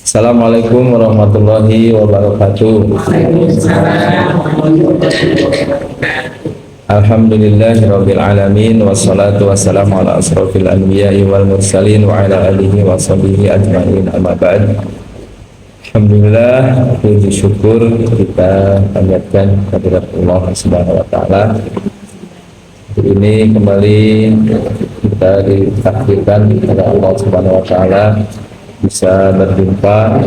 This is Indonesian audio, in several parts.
Assalamualaikum warahmatullahi wabarakatuh. Alhamdulillahirabbil alamin wassalatu wassalamu ala asrofil anbiya'i wal mursalin wa ala alihi wa sahbihi ajma'in, amma ba'd. Alhamdulillah, puji syukur kita panjatkan kehadirat Allah Subhanahu wa taala. Hari ini kembali kita ditakdirkan oleh Allah Subhanahu wa taala bisa berjumpa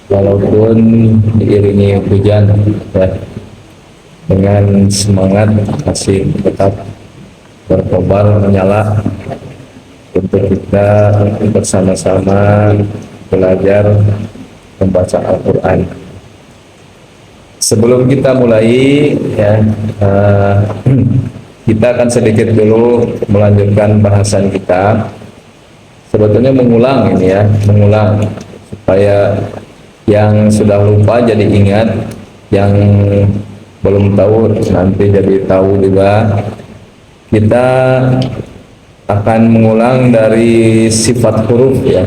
walaupun diiringi hujan ya, dengan semangat masih tetap berkobar menyala untuk kita bersama-sama belajar membaca Al-Quran. Sebelum kita mulai ya, kita akan sedikit dulu melanjutkan bahasan kita. Sebetulnya mengulang ini ya, mengulang supaya yang sudah lupa jadi ingat, yang belum tahu nanti jadi tahu juga. Kita akan mengulang dari sifat huruf ya,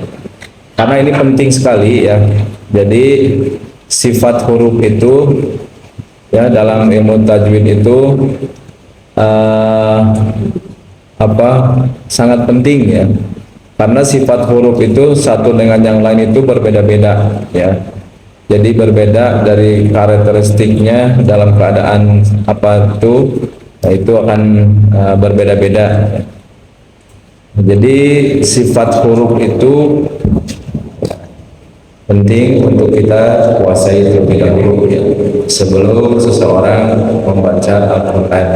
karena ini penting sekali ya. Jadi sifat huruf itu ya dalam ilmu tajwid itu sangat penting ya. Karena sifat huruf itu satu dengan yang lain itu berbeda-beda ya. Jadi berbeda dari karakteristiknya dalam keadaan apa itu, nah itu akan berbeda-beda. Jadi sifat huruf itu penting untuk kita kuasai terlebih dahulu ya, sebelum seseorang membaca Al-Quran.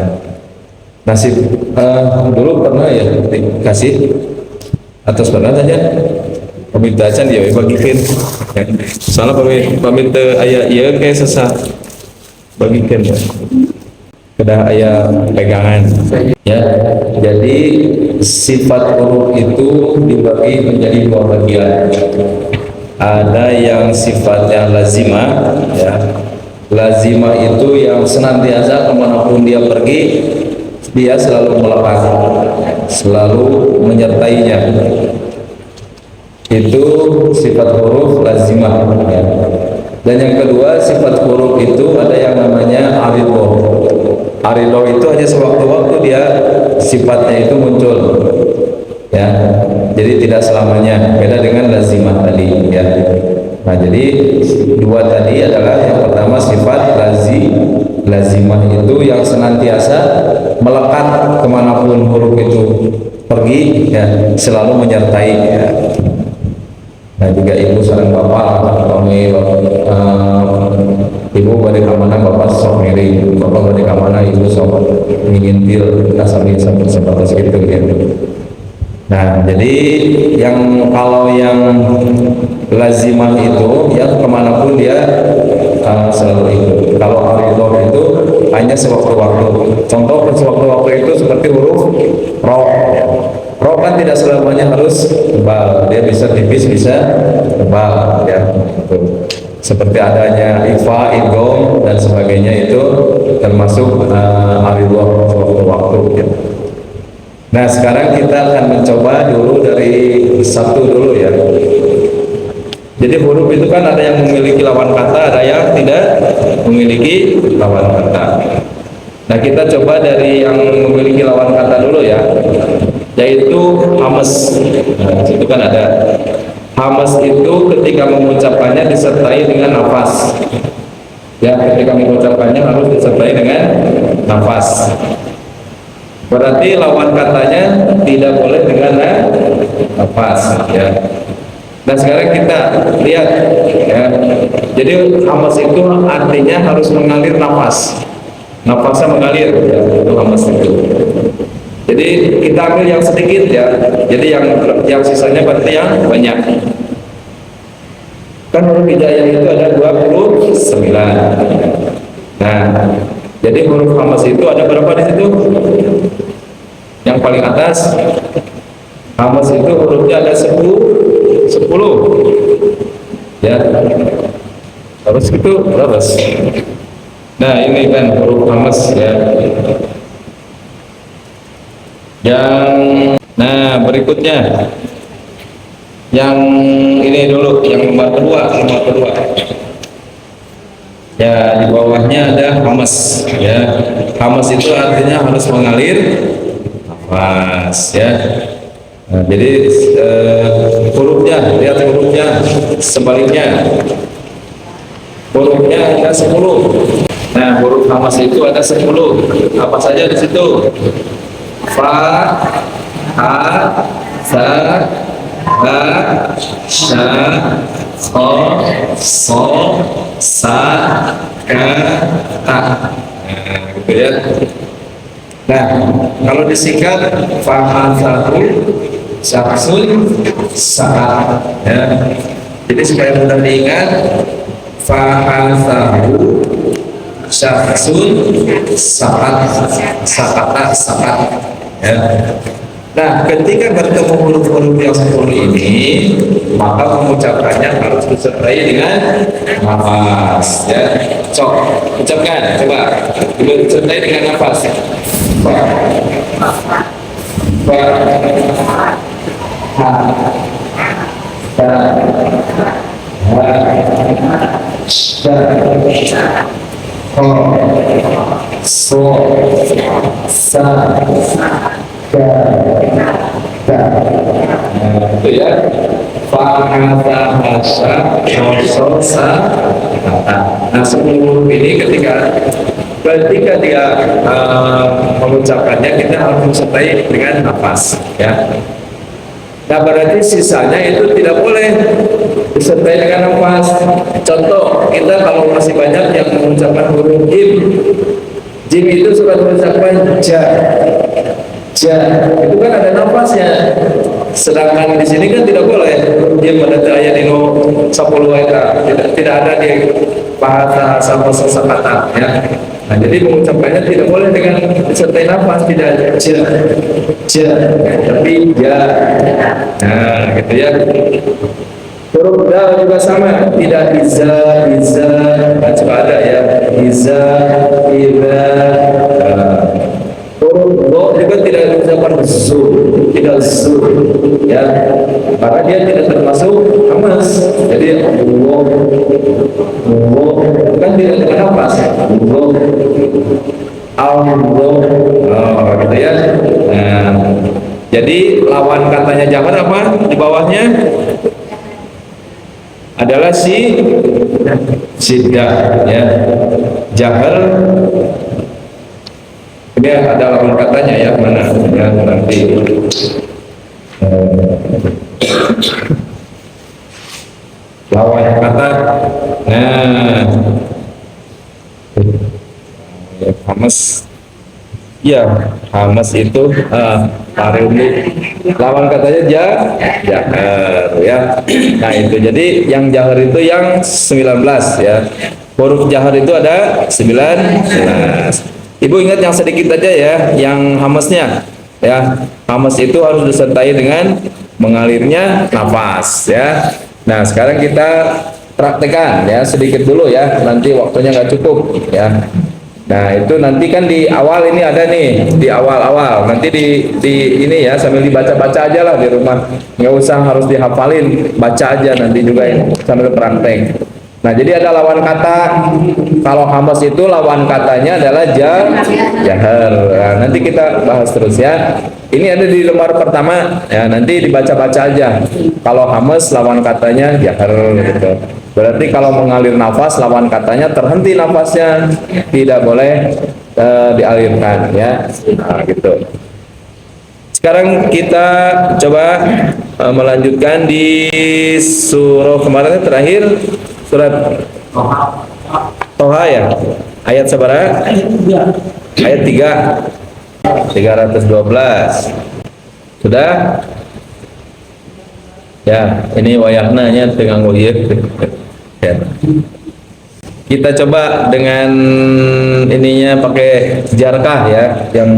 Dulu pernah ya dikasih atas pernah saja pemintaacan dia bagikan ya. Soalnya peminta ayat iya kayak sesat bagikan ya, kedah ayat pegangan ya. Jadi sifat huruf itu dibagi menjadi dua bagian. Ada yang sifatnya lazimah ya. Lazimah itu yang senantiasa kemanapun dia pergi dia selalu melekat, selalu menyertainya. Itu sifat huruf lazimah ya. Dan yang kedua sifat huruf itu ada yang namanya aridoh. Aridoh itu hanya sewaktu-waktu dia sifatnya itu muncul ya. Jadi tidak selamanya, beda dengan lazimah tadi ya. Nah jadi dua tadi adalah yang pertama sifat lazimah itu yang senantiasa melekat kemanapun huruf itu pergi ya, selalu menyertai ya. Nah juga ibu sareng bapak kami ibu bade kamana bapak sok miring, bapak bade kamana ibu sok ngintil kasami sebatas gitu gitu. Nah jadi kalau yang lazimah itu yang kemanapun dia selalu ikut. Kalau aridoh itu hanya sewaktu-waktu. Contoh sewaktu-waktu itu seperti huruf ro. Ro kan tidak selamanya harus tebal, dia bisa tipis bisa tebal ya. Seperti adanya ifa, idgham dan sebagainya itu termasuk aridoh sewaktu-waktu ya. Nah sekarang kita akan mencoba dulu dari satu dulu ya. Jadi huruf itu kan ada yang memiliki lawan kata, ada yang tidak memiliki lawan kata. Nah kita coba dari yang memiliki lawan kata dulu ya, yaitu hamas. Nah itu kan ada hamas itu ketika mengucapkannya disertai dengan nafas. Ya ketika mengucapkannya harus disertai dengan nafas. Berarti lawan katanya tidak boleh dengan nafas ya. Nah sekarang kita lihat ya. Jadi hamas itu artinya harus mengalir nafas. Nafasnya mengalir ya, itu hamas itu. Jadi kita ambil yang sedikit ya. Jadi yang sisanya berarti yang banyak. Kan huruf hijaiyah itu ada 29. Nah, jadi huruf hamas itu ada berapa di situ? Yang paling atas hamas itu hurufnya ada 10 ya. Harus itu berapa? Nah ini kan huruf hamas ya. Nah berikutnya Yang ini dulu, yang nomor kedua, ya di bawahnya ada hamas ya. Hamas itu artinya harus mengalir nafas ya. Nah, jadi hurufnya, lihat hurufnya sebaliknya, hurufnya ada 10. Nah, huruf hamas itu ada 10. Apa saja di situ? Fa, ha, sa, ha, sha, kho, so, sa, ka, ta. Nah, gitu ya. Nah, kalau disingkat fahasahu syaksun saat ya. Jadi supaya mudah diingat, fahasahu syaksun saat saat ya. Nah, ketika bertemu huruf-huruf yang 10 ini, maka mengucapkannya harus disertai dengan nafas ya. Ucapkan, coba disertai dengan nafas. Fa, fa, ha, sa, ha, sha, kho, so, sa, ka, ta. Nah, itu ya. Fa, ha, sa, so, sa, ta. Nah, 10 huruf ini ketika dia mengucapkannya, kita harus mensertai dengan nafas ya. Nah, berarti sisanya itu tidak boleh disertai dengan nafas. Contoh, kita kalau masih banyak yang mengucapkan huruf jim itu suka mengucapkan ja, itu kan ada nafasnya. Sedangkan di sini kan tidak boleh. Dia pada ayat ini 10 ayat tidak ada di bahasa sama kata ya. Nah, jadi mengucapkannya tidak boleh dengan disertai nafas, tidak ja, tapi ja. Nah, gitu ya. Huruf dal juga sama, tidak iza, nah, coba ada ya, iza, iza. Huruf do juga tidak diucapkan zu, tidak zu, ya, maka dia tidak termasuk hamas. Jadi Allah kan tidak dengan nafas, Allah, oh, gitu ya. Nah, jadi lawan katanya jahar apa di bawahnya? Adalah siddah ya. Jahar ini ada lawan katanya ya, mana ya, nanti lawan kata. Nah, hamas ya, hamas itu lawan katanya jahar ya. Nah, itu jadi yang jahar itu yang 19 ya. Huruf jahar itu ada 19. Ibu ingat yang sedikit aja ya, yang hamasnya ya. Hamas itu harus disertai dengan mengalirnya nafas ya. Nah, sekarang kita praktekkan ya sedikit dulu ya, nanti waktunya nggak cukup ya. Nah, itu nanti kan di awal ini ada nih, di awal-awal nanti di ini ya, sambil dibaca-baca aja lah di rumah, nggak usah harus dihafalin, baca aja nanti juga ya, sambil praktek. Nah, jadi ada lawan kata. Kalau hamas itu lawan katanya adalah jahar. Nah, nanti kita bahas terus ya. Ini ada di lembar pertama ya, nanti dibaca-baca aja. Kalau hamas lawan katanya jahar gitu. Berarti kalau mengalir nafas lawan katanya terhenti nafasnya, tidak boleh dialirkan ya. Nah, gitu. Sekarang kita coba melanjutkan di surah kemarin terakhir, surat Toha ya, ayat seberapa? Ayat 312. Sudah? Ya, ini wayahnya dengan wayah. Ya. Kita coba dengan ininya pakai jarkah ya, yang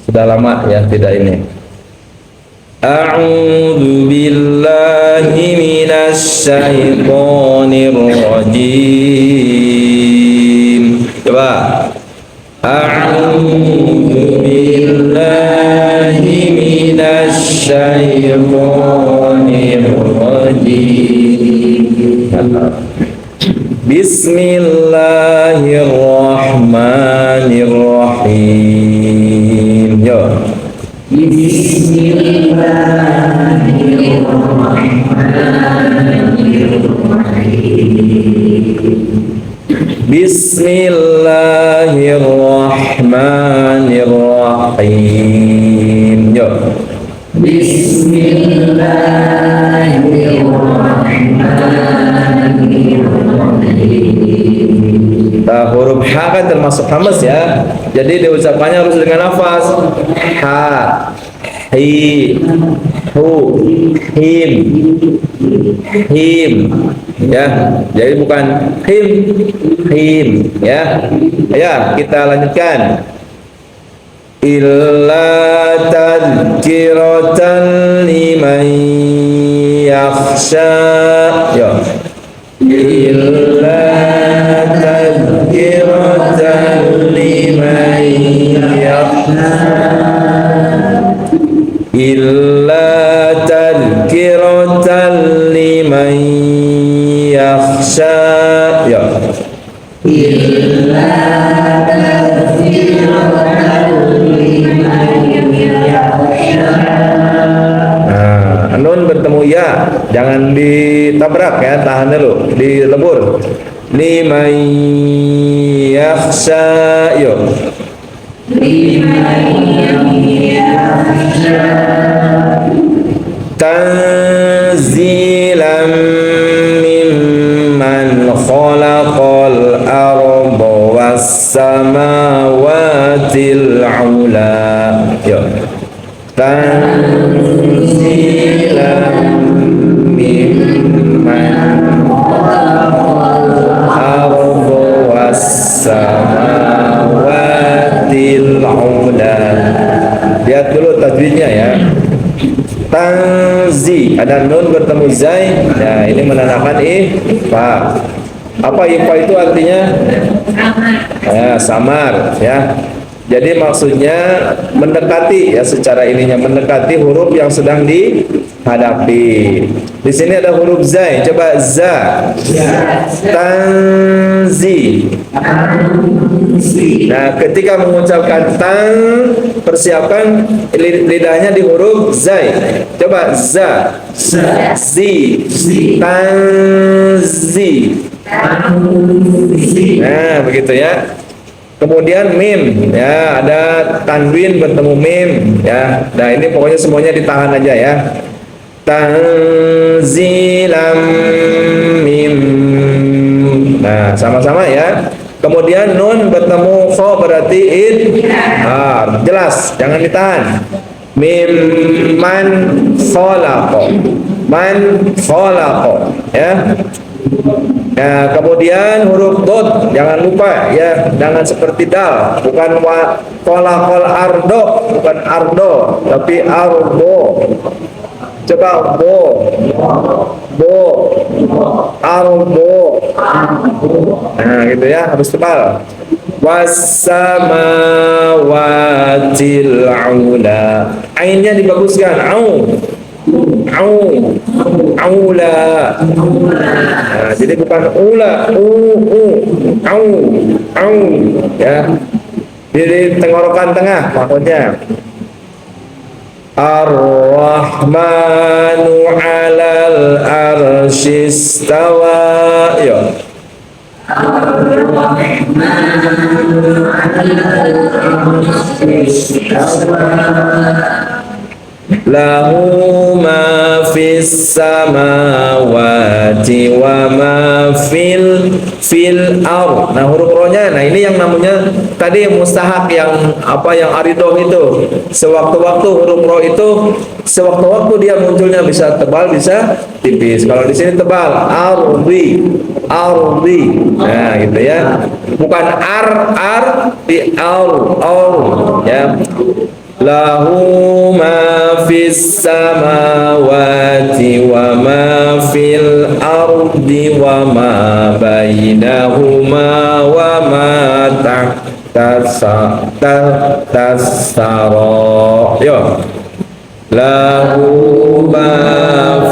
sudah lama ya tidak ini. A'udzu billahi minasy syaithanir rajim. Coba. A'udzu billahi minasy syaithanir Bismillahirrahmanirrahim. Yo. Bismillahirrahmanirrahim. Yo. Nah, huruf H kan termasuk hamas ya. Jadi diucapannya harus dengan nafas. Ha, hi, hu, him, him. Ya, jadi bukan him, him. Ya, ya kita lanjutkan. Illa tadhkiratan liman yakhsha. Ya. Illa tadhkiratan liman yakhsha. Illa tadhkiratan liman yakhsha. Ya. Illa nun bertemu ya, jangan ditabrak ya, tahan dulu, dilebur. Liman yakhsha. Yuk. Tanzilan mimman khalaqal arda was samawatil ula. Yuk. Tanzilan mimman arda was samawatil ula. Lihat dulu tajwidnya ya. Tanzi, ada nun bertemu zai. Nah, ini menandakan ifa. Apa ifa itu artinya? Ya, samar ya. Jadi maksudnya mendekati ya, secara ininya mendekati huruf yang sedang dihadapi. Di sini ada huruf zai. Coba za. Tanzi. Nah, ketika mengucapkan tan, persiapkan lidahnya di huruf zai. Coba za. Zi. Tanzi. Nah, begitu ya. Kemudian mim ya, ada tanwin bertemu mim ya. Nah, ini pokoknya semuanya ditahan aja ya. Tanzilam mim. Nah, sama-sama ya. Kemudian nun bertemu kho berarti idhar. Jelas, jangan ditahan. Mim man khalaqo. Man khalaqo ya. Nah, kemudian huruf dot jangan lupa ya, jangan seperti dal, bukan kol ardo, bukan ardo, tapi arbo. Coba bo, arbo. Nah, gitu ya, harus tebal. Wassamawatil ula. Ainnya dibaguskan, aula. Nah, jadi bukan ula, au ya. Jadi tenggorokan tengah maksudnya. Ar-Rahmanu 'alal arsy istawa. Ya. Ar-Rahmanu 'alal arsy istawa. Lahu ma fis samawati wa ma fil ard. Nah, huruf rohnya, nah ini yang namanya tadi mustahak yang yang aridoh itu. Sewaktu-waktu huruf roh itu sewaktu-waktu dia munculnya bisa tebal bisa tipis. Kalau di sini tebal, ardi. Nah, gitu ya. Bukan di al ya. Lahu ma fis samawati wa ma fil ardi wa ma bainahuma wa ma tahtasara. Yo. lahu ma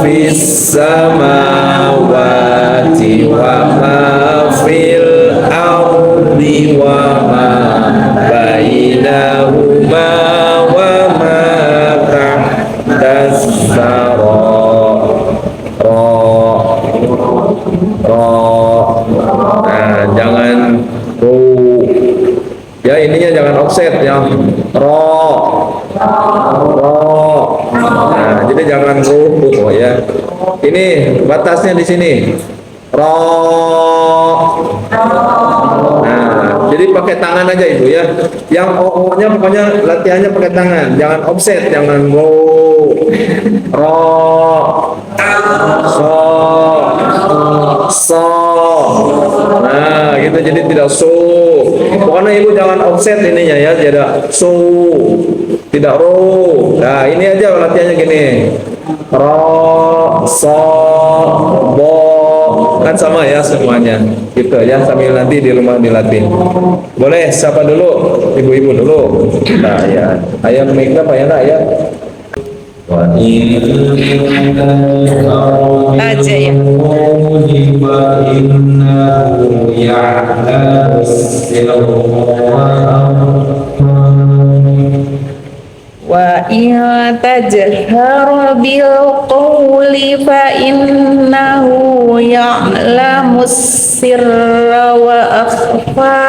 fis samawati wa ma fil ardi wa ma bainahuma wa ma tahtas sara. Nah, jangan ya, ininya jangan offset ya. Nah, jadi jangan ya. Ini batasnya di sini. Nah, jadi pakai tangan aja Ibu ya. Yang O-nya pokoknya latihannya pakai tangan, jangan offset, jangan so. Nah, gitu, jadi tidak pokoknya Ibu jangan offset ininya ya, tidak tidak Nah, ini aja latihannya gini. Kan sama ya semuanya. Gitu ya, sambil nanti di rumah dilatih. Boleh siapa dulu? Ibu-ibu dulu. Nah, ya. Ayah Mega Pak ya, nak ya. Aja ya. Wa in tajhar bil qawli fa innahu ya'lamus sirra wa akhfa.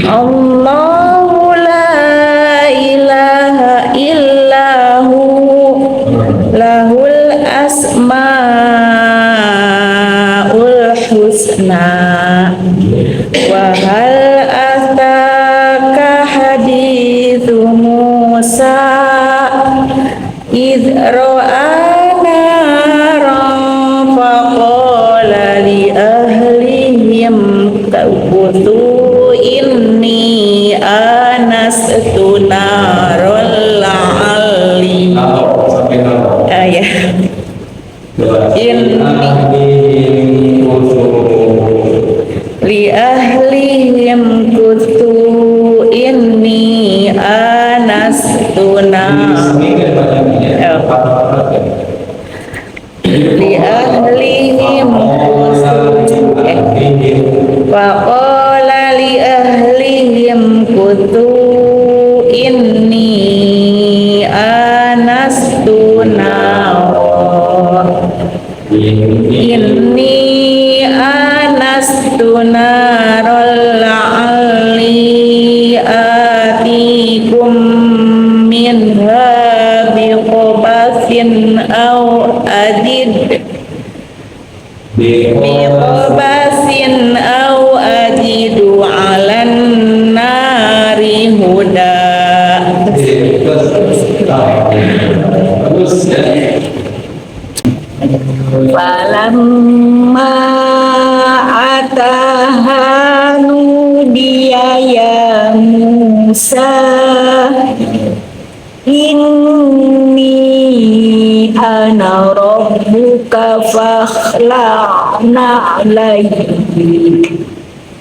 Allahu la ilaha illahu lahul asmaul husna. Wa hal ataka hadithu Musa idh ra'a naran faqala li ahlihim taqutu inni anastu naral la'alli ayah inni li ahlihim kutu inni anastu li ahlihim faqala li ahlihim kutu inni anastu narol la'alli atikum minha biqobasin au ajidu alan nari huda. Falamma ataha nudiya ya Musa inni ana rabbuka fakhla'na alayhi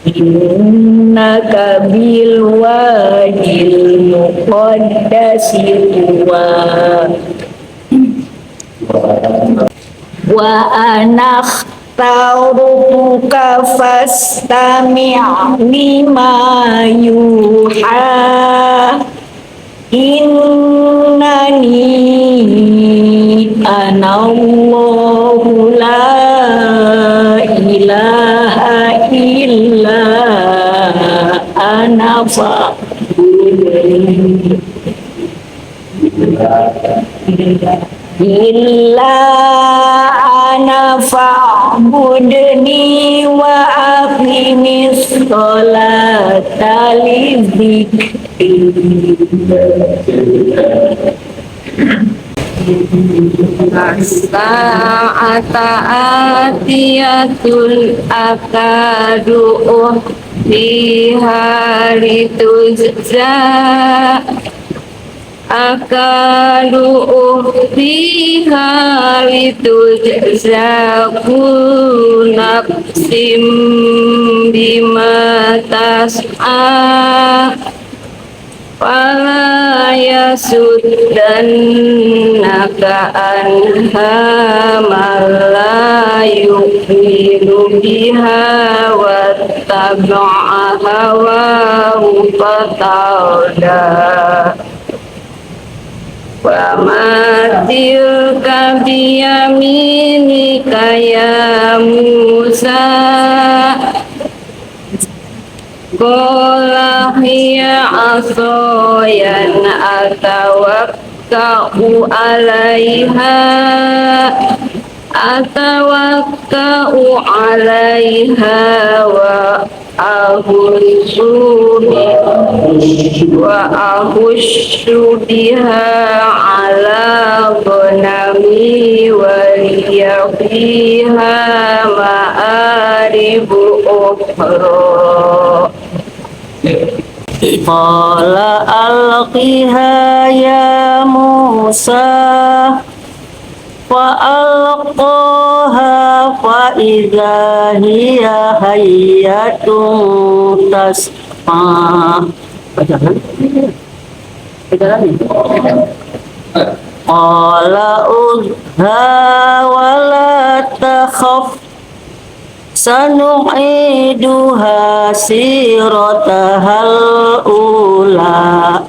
innaka bil wadil muqaddasi wa ana akhtaruka fastami' lima yuha innani ana Allahu la ilaha illa ana fa'budni illa ana fa'budni wa aqimis sholata li dzikri. Sa'ata atiyatul akadu fiha litujza akadu fiha litujza kullu nafsim bima tas'a fala yasuddannaka anha man la yu'minu biha wattaba'a hawahu fatarda. Wa ma tilka biyaminika ya Musa. Qala hiya asayan atawakka'u 'alaiha wa ahussu biha 'ala ghanami wa liya fiha ma'aribu ukhra. Qala alqiha ya Musa fa alqaha fa idza hiya hayyatun tas'a. Qalaudha wa la takhaf sanu'iduha siratahal ula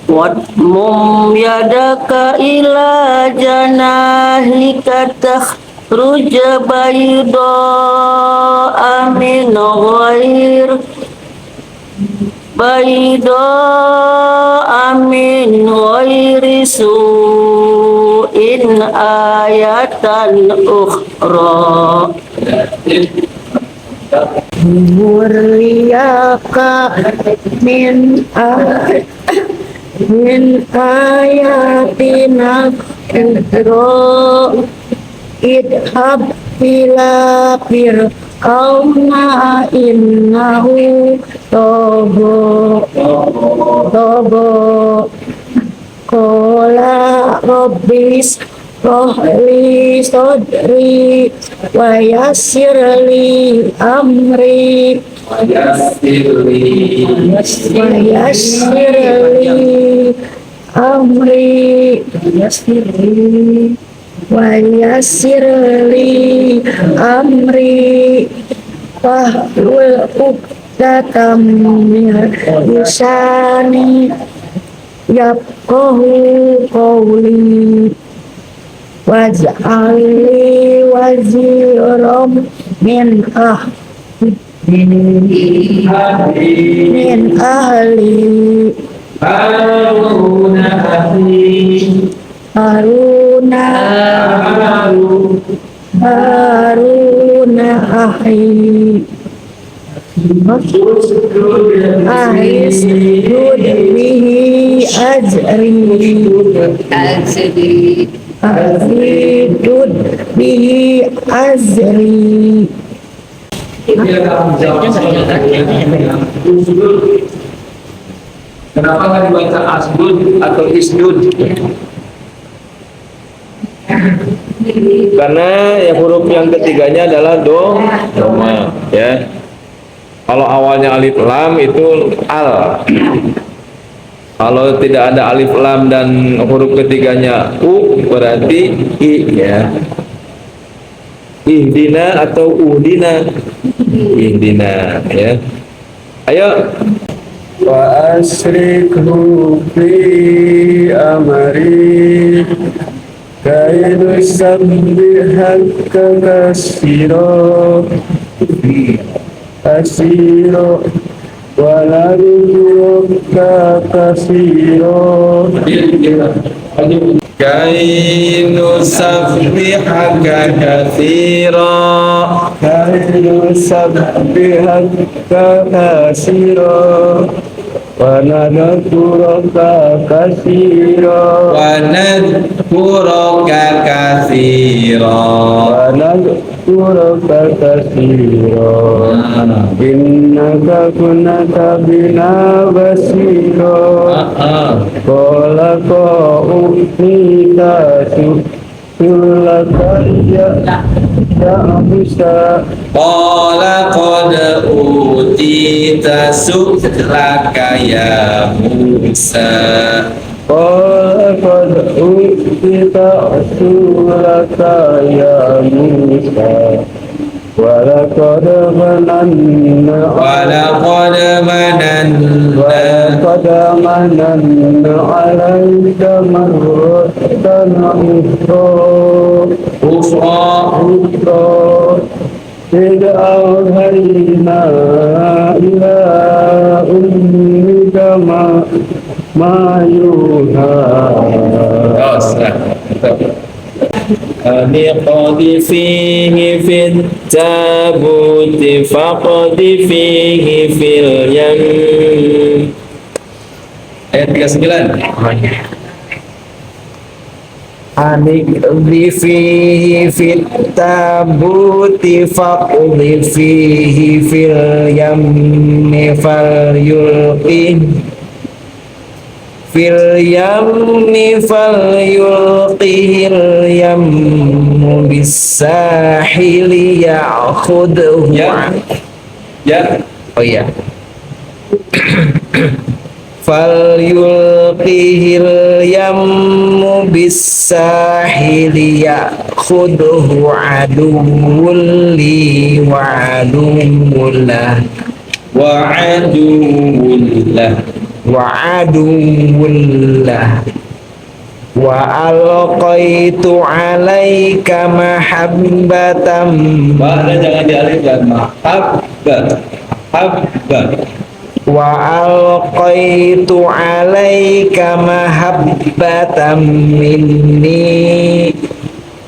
wadmum yadaka ila janahika takhruj bayda'a min ghairi su'in ayatan ukhra. Murliyaka min ayatina kudro idhab ila fir'auna innahu tobo qala rabbis rohli sodri wa yassirli amri wa yassirli amri wahlul 'uqdatam min lisani yafqahu qawli waj'alni waziran min ahli Haruna ahli Ahisdud bihi azri. Kenapa nggak dibaca asdud atau isdud? Karena yang huruf yang ketiganya adalah doma, ya. Kalau awalnya alif lam itu al. Kalau tidak ada alif lam dan huruf ketiganya u berarti i, ya. Ihdina atau uhdina. Ihdina, ya. Ayo. Wa asrikhu fi amri kaidu sabbihaka kasiro waladuka kasiro Kainu sabbihaka katsira wa nadhkuraka katsira innaka kunta bina basira qala qa'utika sulaka ya Musa. Qala qad utita su'laka ya Musa. Qala qad utita sulaka ya Musa. Walaqad mananna Walaqad mananna walaqad mananna 'alaika marratan ukhra إذ أوحينا إلى أمك ما يوحى Qad fihi fit tabuti faqad fihi fil yam. Ayat 39. Anik fihi fit tabuti faqad fihi fil yammi fal yulqih fil yammi fal yulqihil yammu bisahili ya'khudhu oh ya fal yulqihil yammu bisahili ya'khudhu aduwwun li wa aduwwun lah wa alqaitu alaika mahabbatan jangan dialihkan wa alqaitu alaika mahabbatan minni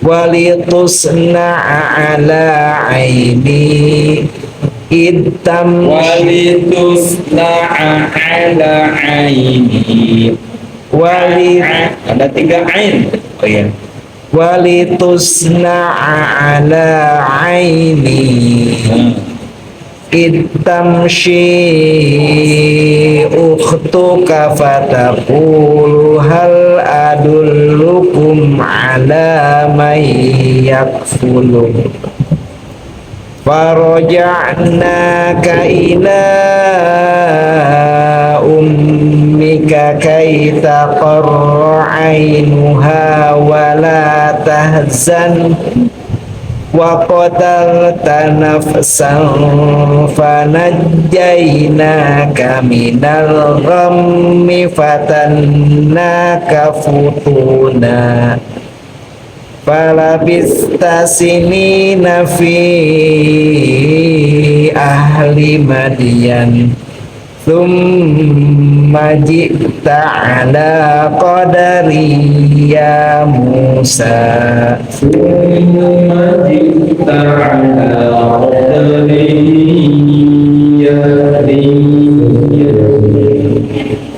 walitusna'a ala aini idtam walitusna'a ala aini ada 3 ain. Oh ya. Walitusna'a ala aini idtamshi ukhtuka fataqulu hal adullukum ala man yakfulu faraja'naka ila ummika kay taqarra 'ainuha wa la tahzan wa qatalta nafsan fanajjaynaka minal ghammi fatannaka futuna falabista sinina fi ahli Madyan thumma ji'ta ala qadari ya Musa thumma ji'ta ala qadari ya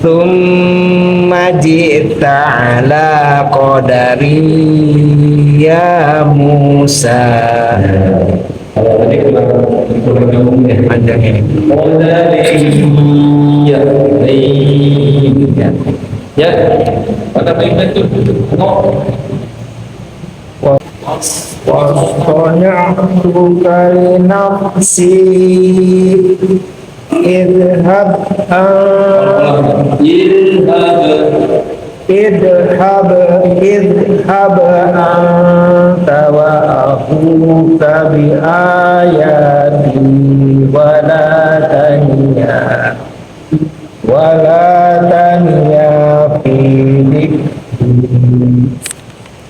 thumma ji'ta ala qadari ya Musa. Kalau tadi kurang gabung ya panjang ini. Ya, pada baik itu wasqana'tuka li nafsi idhab anta wa akhuka bi ayati wala tanya fi dhikri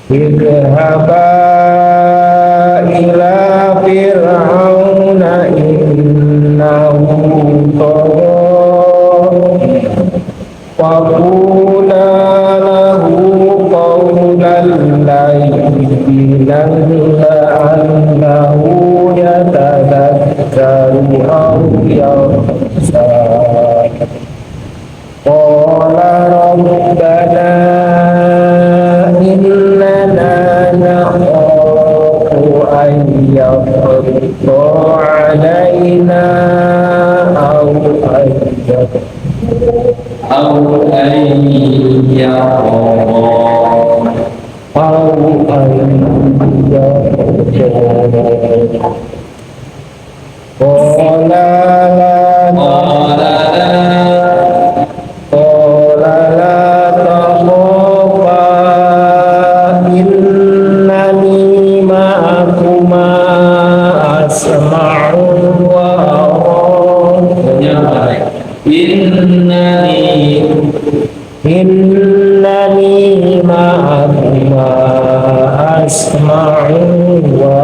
idhaba ila fir'auna innahu tagha wa qula lahu qawlan layyinan la'allahu yatadhakkaru aw yakhsha qala rabbana innana nakhafu an yafruta alaina aw an Qala la takhafa innani ma'akuma asma'u wa ara. Innani ma'akuma asma'u wa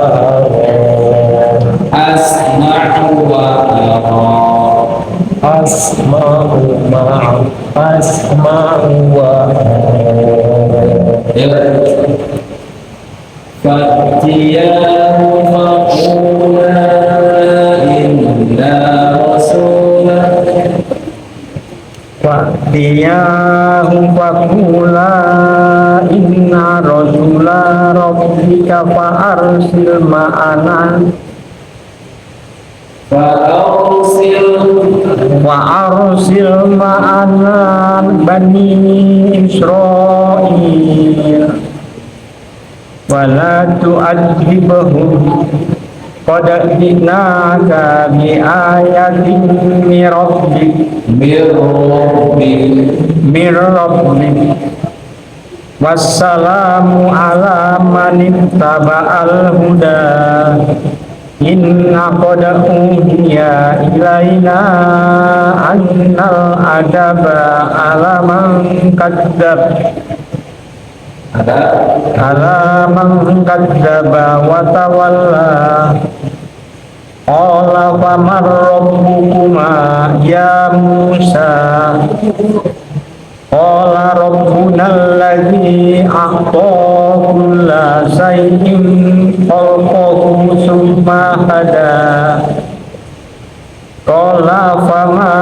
ara. Asma'u wa ara. Asma'u wa Ya. Fatiyahu faqula inna rasulah. Fa'tiyahu faqula inna rasula rabbika fa'arsil ma'ana Wa'arsil ma'ana bani Israel Wala tu'adzibahum Qad ji'naka bi'ayatin min rabbik Wassalamu ala man ittaba'al huda Inna qad uhiya ilaina annal adaba ala man kadzdzaba wa tawalla qala faman rabbukuma ya Musa qala rabbuna alladzi a'ta kulla shay'in khalqahu summa hada qala fama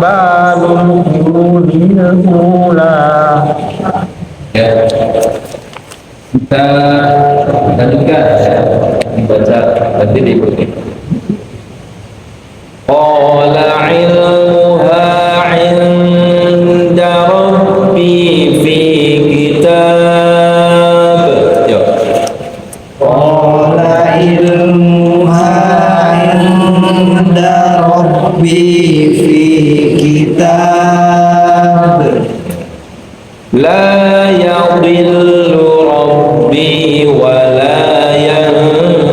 balul qurunil ula. Ya, kita lanjutkan ya, dibaca nanti diikuti. Qala ilmuha 'inda rabbi fi kitab. Yuk. Qala ilmuha 'inda rabbi fi kitab La yadhillu rabbi wa la yansa.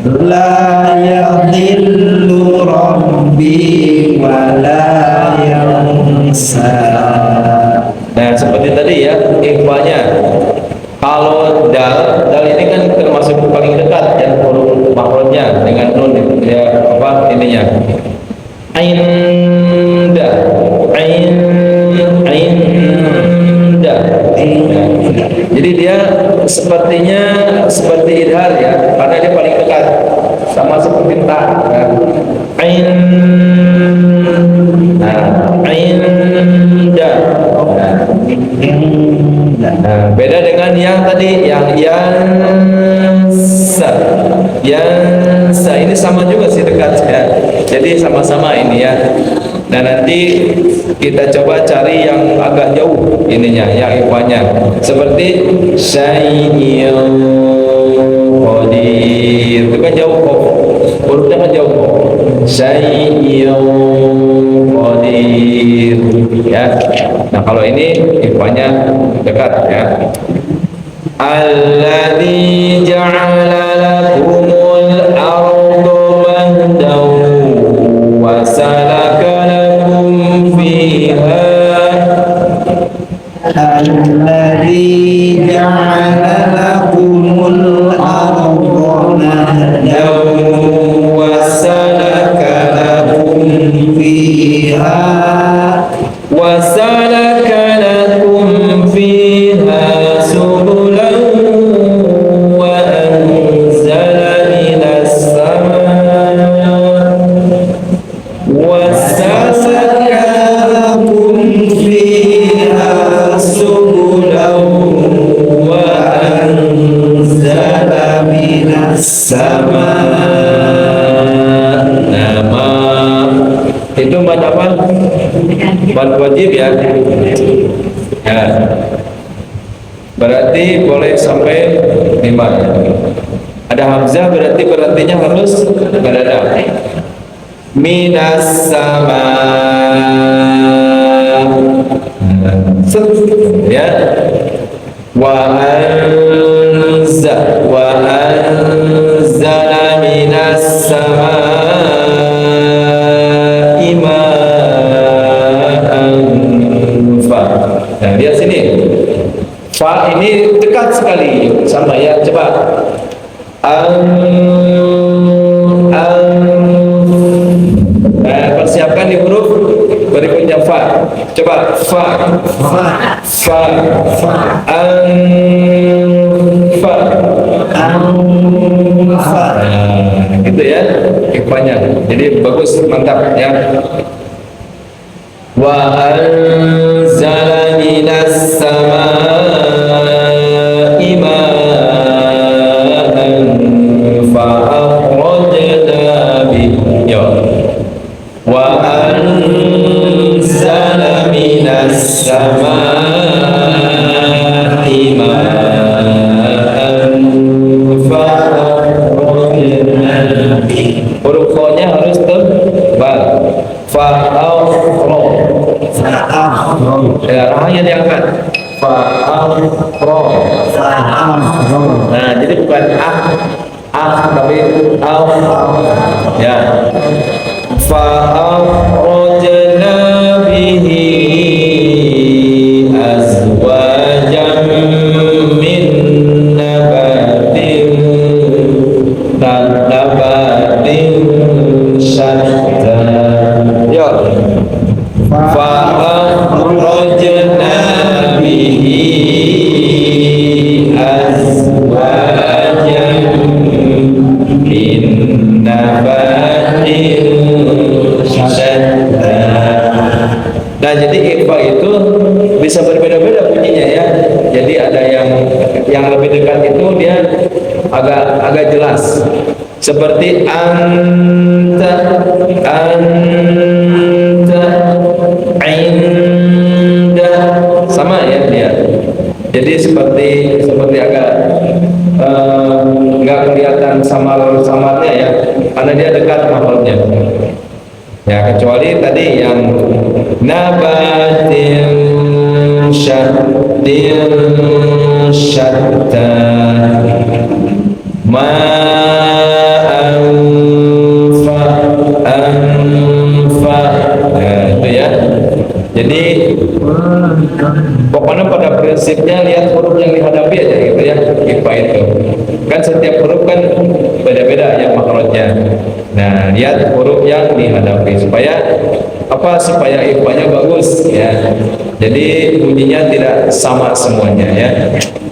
La yadhillu rabbi wa la yansa. Nah, seperti tadi ya, ikhwanya. Kalau dal ini kan termasuk paling dekat ya huruf makhrajnya dengan nun ya apa ininya. Inda. Jadi dia sepertinya seperti idhar ya, karena dia paling dekat sama seperti ta. Inda. Nah, beda dengan yang tadi yang yansa ini sama juga sih dekat ya. Jadi sama-sama ini ya. Nah nanti kita coba cari yang agak jauh ininya, yang ikhwanya. Seperti syai'il qadir. Itu kan jauh kok. Hurufnya kan jauh kok. Syai'il qadir. Ya. Nah kalau ini ikhwanya dekat ya. Alladzi ja'ala lakumul arda mahdan wa salaka lakum fiha. Alladzi ja'ala lakumul arda mahdan wa salaka lakum fiha wa salaka lakum fiha subulan wa anzala minas samaa wa salaka lakum fiha subulan wa sama. Nama itu mad apa? Mad wajib ya. Ya. Berarti boleh sampai 5 ya. Ada hamzah berartinya harus nggak ada. Minas sama. Ya. Wa anzala minas samaa'i ma'an. Nah, lihat sini. Fa ini dekat sekali sama ya. Coba. Persiapkan di huruf berikutnya fa. Coba fa. Nah, gitu ya ikhwanya. Jadi bagus, mantap ya. Wa anzala minas samaa'i ma'an fa akhrajna bihi. Wa anzala minas samaa'i ma'an fa akhrajna bihi. Huruf qa-nya harus tebal. Fa ya, rahanya diangkat. Nah, jadi bukan tapi ya. Fa'akhrajna bihi azwajan min nabatin syatta. Ya. Fa'akhrajna bihi azwajan min nabatin syatta. Nah, jadi ikhfa itu bisa berbeda-beda bunyinya ya. Jadi ada yang lebih dekat itu dia agak jelas. Seperti anta, inda, sama ya dia. Jadi seperti agak nggak kelihatan samarnya ya, karena dia dekat makhluknya. Ya, kecuali tadi yang nabatin syatta anfa. Nah, itu ya. Jadi pokoknya pada prinsipnya lihat huruf yang dihadapi aja gitu ya. Ikhfa itu kan setiap huruf kan beda-beda ya makhrajnya. Nah, lihat huruf yang dihadapi supaya ikhfanya bagus ya. Jadi bunyinya tidak sama semuanya ya.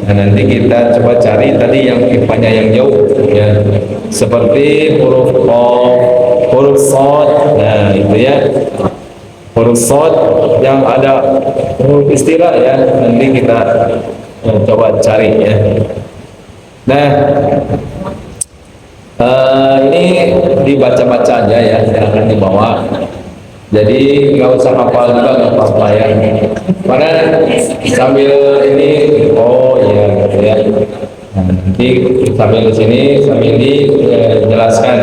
Nah, nanti kita coba cari tadi yang ikhfanya yang jauh ya. Seperti huruf qaf, huruf shad. Nah, itu ya. Huruf shad yang ada huruf istilah ya. Nanti kita coba cari ya. Nah, ini dibaca-baca aja ya, silahkan dibawa. Jadi nggak usah hafal juga, nggak apa-apa ya. Karena sambil ini, oh ya gitu ya. Nah, nanti sambil di sini sambil dijelaskan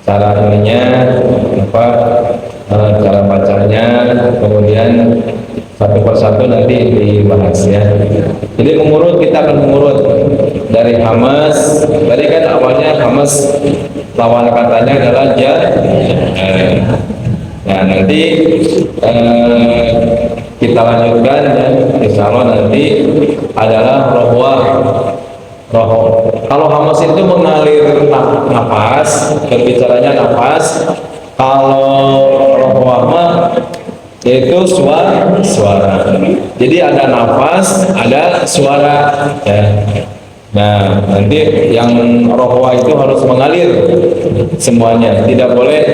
cara ininya apa, cara bacanya, kemudian satu persatu nanti dibahas ya. Jadi mengurut, kita akan mengurut dari hamas. Tadi kan awalnya hamas lawan katanya adalah ja. Nah, nanti kita lanjutkan dan insya Allah nanti adalah rohwah. Kalau hamas itu mengalir nafas, berbicaranya nafas. Kalau rohwah mah yaitu suara. Jadi ada nafas, ada suara ya. Nah, nanti yang rohwa itu harus mengalir semuanya, tidak boleh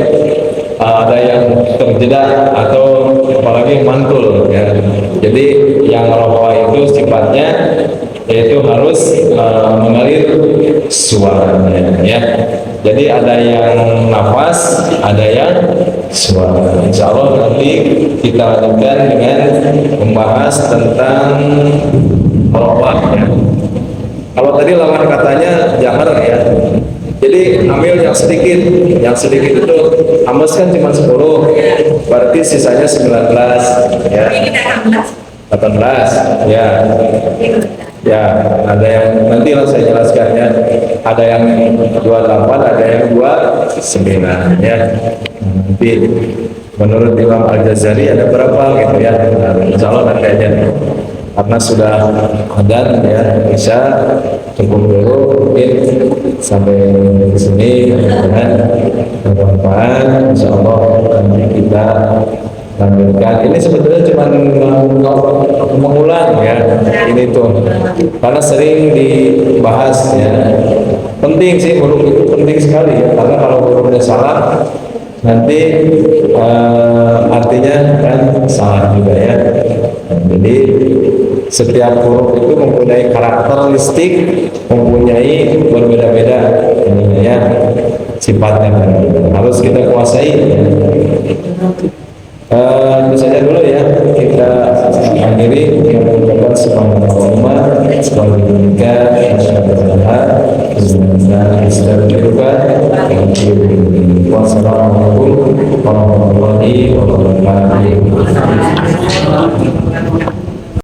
ada yang terjeda atau apalagi mantul ya. Jadi yang rohwa itu sifatnya yaitu harus mengalir suaranya ya. Jadi ada yang nafas, ada yang suara. Insya Allah nanti kita lanjutkan dengan membahas tentang melompat ya. Kalau tadi lawan katanya jahar ya. Jadi ambil yang sedikit itu amas kan cuma 10, berarti sisanya 19 ya. 18 ya. Ya, ada yang nanti lah saya jelaskannya. Ada yang 28, ada yang 29 ya. Nanti menurut Imam Al-Ghazali ada berapa gitu ya. Nah, insya Allah nanti aja. Karena sudah adzan ya, bisa cukup dulu mungkin sampai di sini dengan bermanfaat. Insya Allah nanti kita lanjutkan. Ini sebetulnya cuma mengulang ya ini tuh, karena sering dibahas ya. Penting sih huruf itu penting sekali ya, karena kalau hurufnya salah nanti artinya kan salah juga ya. Jadi setiap huruf itu mempunyai karakteristik, mempunyai berbeda-beda ya sifatnya, harus kita kuasai ya. Itu saja dulu ya, kita akhiri yang mengucapkan subhanallah wassalamualaikum warahmatullahi wabarakatuh.